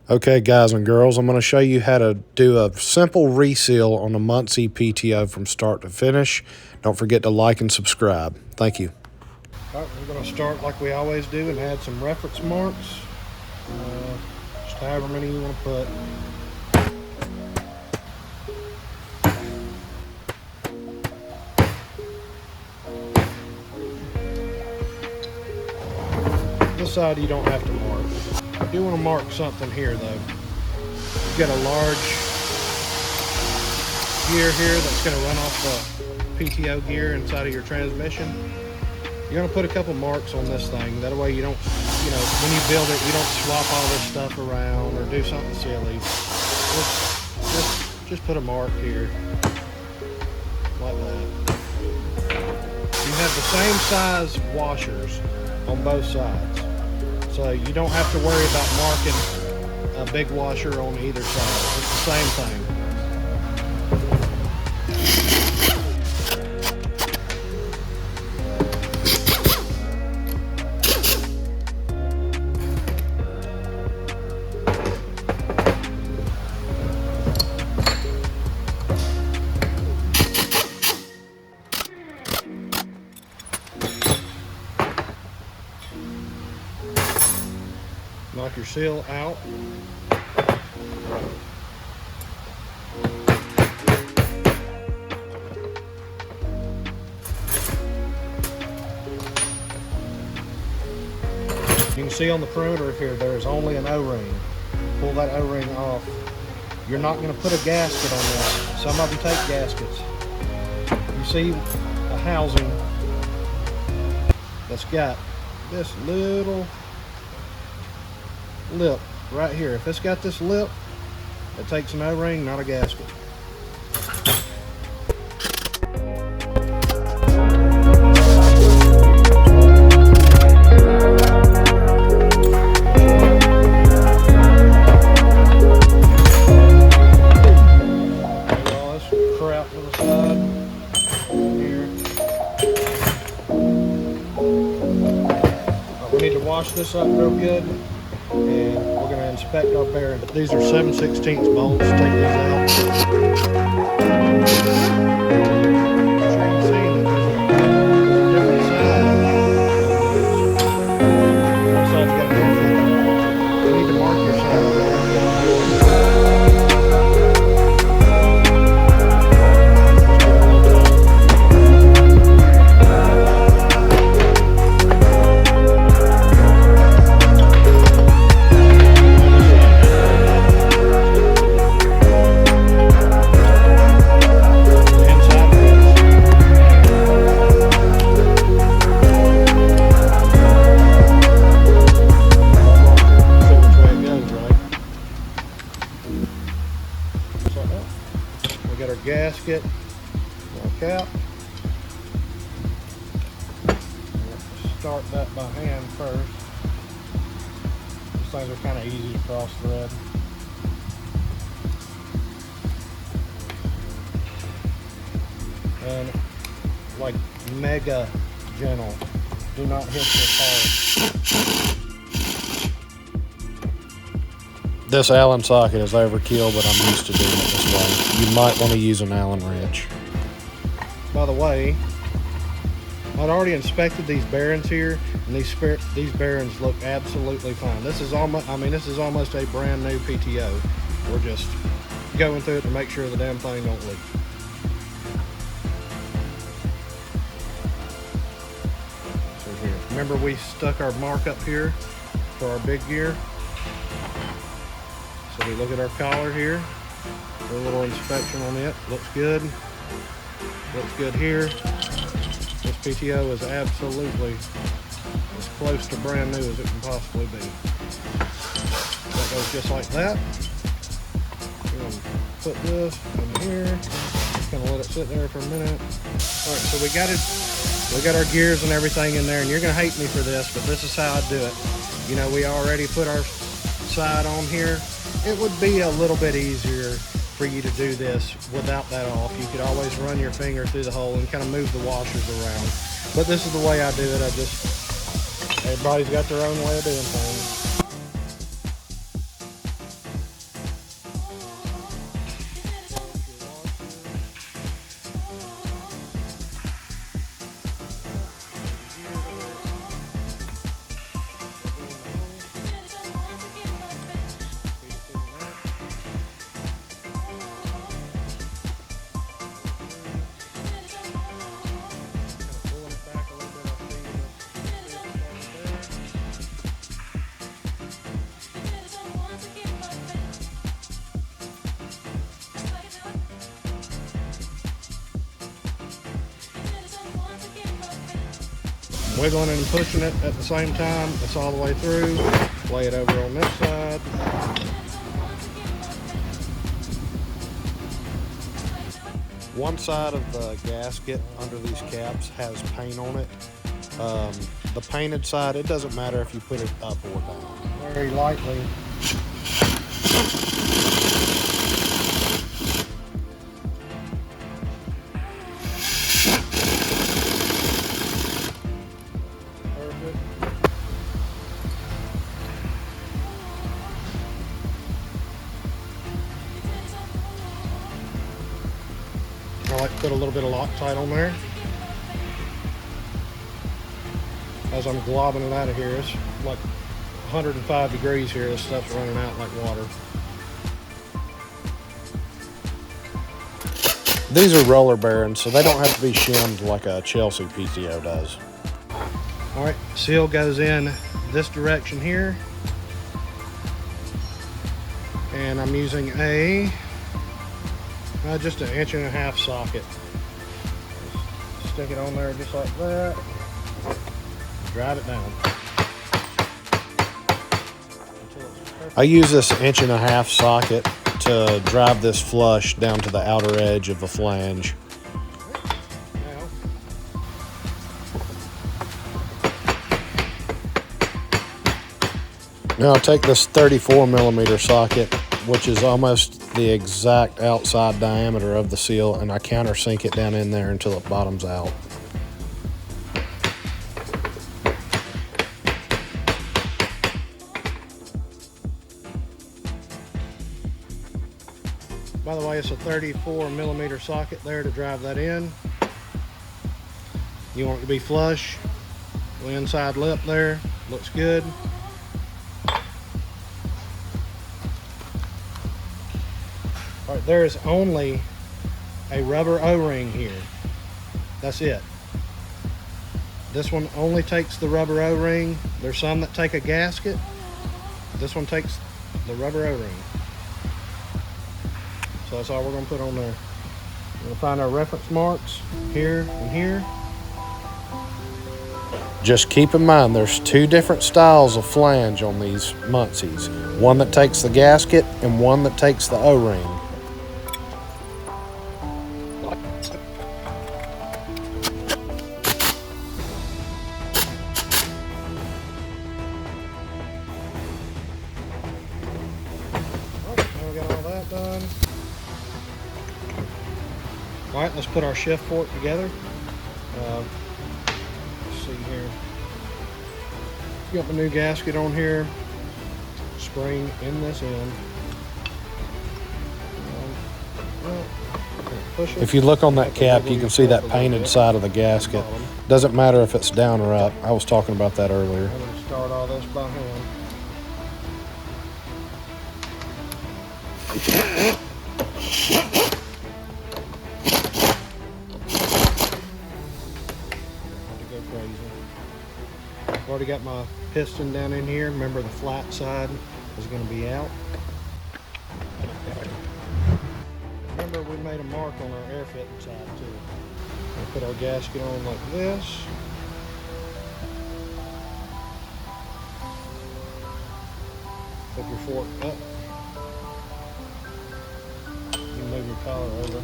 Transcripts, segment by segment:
Okay, guys and girls, I'm going to show you how to do a simple reseal on the Muncie PTO from start to finish. Don't forget to like and subscribe. Thank you. All right, we're going to start like we always do and add some reference marks. Just however many you want to put. This side you don't have to mark. I do want to mark something here though. You've got a large gear here that's going to run off the PTO gear inside of your transmission. You're going to put a couple marks on this thing. That way you don't, when you build it, you don't swap all this stuff around or do something silly. Just put a mark here, like that. You have the same size washers on both sides. So you don't have to worry about marking a big washer on either side. It's the same thing. Knock your seal out. You can see on the perimeter here, there's only an O-ring. Pull that O-ring off. You're not going to put a gasket on this. Some of them take gaskets. You see a housing that's got this little lip right here. If it's got this lip, it takes an O-ring, not a gasket. All this crap to the side here. We need to wash this up real good. And we're going to inspect our bearings. These are 7/16 bolts. Take these out. We got our gasket, our cap. Let's start that by hand first. These things are kind of easy to cross thread. And like mega gentle. Do not hit this hard. This Allen socket is overkill, but I'm used to doing it this way. You might want to use an Allen wrench. By the way, I'd already inspected these bearings here, and these bearings look absolutely fine. This is almost, this is almost a brand new PTO. We're just going through it to make sure the damn thing don't leak. So here, remember we stuck our mark up here for our big gear. So we look at our collar here, do a little inspection on it. Looks good. Looks good here. This PTO is absolutely as close to brand new as it can possibly be. That goes just like that. We're going to put this in here. Just going to let it sit there for a minute. All right, so we got it. We got our gears and everything in there, and you're going to hate me for this, but this is how I do it. We already put our side on here. It would be a little bit easier for you to do this without that off. You could always run your finger through the hole and kind of move the washers around. But this is the way I do it. Everybody's got their own way of doing things. wiggling and pushing it at the same time. It's all the way through. Lay it over on this side. One side of the gasket under these caps has paint on it. The painted side, it doesn't matter if you put it up or down. Very lightly. I like to put a little bit of Loctite on there. As I'm globbing it out of here, it's like 105 degrees here. This stuff's running out like water. These are roller bearings, so they don't have to be shimmed like a Chelsea PTO does. All right, seal goes in this direction here. And I'm using just an 1.5 inch socket. Stick it on there just like that. Drive it down. I use this 1.5 inch socket to drive this flush down to the outer edge of the flange. Now I'll take this 34mm socket, which is almost the exact outside diameter of the seal, and I countersink it down in there until it bottoms out. By the way, it's a 34mm socket there to drive that in. You want it to be flush. The inside lip there looks good. All right, there is only a rubber O-ring here. That's it. This one only takes the rubber O-ring. There's some that take a gasket. This one takes the rubber O-ring. So that's all we're going to put on there. We'll find our reference marks here and here. Just keep in mind there's two different styles of flange on these Muncies. One that takes the gasket and one that takes the O-ring. Done. All right, let's put our shift fork together. Let's see here. Got the new gasket on here. Spring in this end. If you look on that cap, you can see that painted side of the gasket. Doesn't matter if it's down or up. I was talking about that earlier. I'm going to start all this by hand. I've already got my piston down in here. Remember, the flat side is going to be out. Remember, we made a mark on our air fitting side too. We'll put our gasket on like this. Flip your fork up. You move your collar over.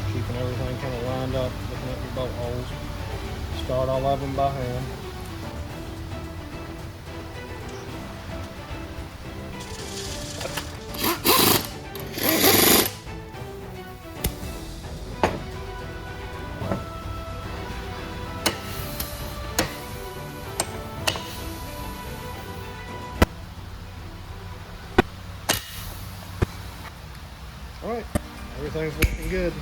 Keeping everything kind of lined up, looking at your bolt holes. Start all of them by hand. All right, everything's looking good.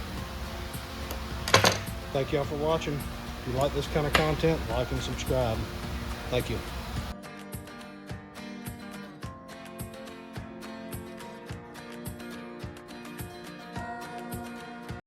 Thank y'all for watching. If you like this kind of content, like and subscribe. Thank you.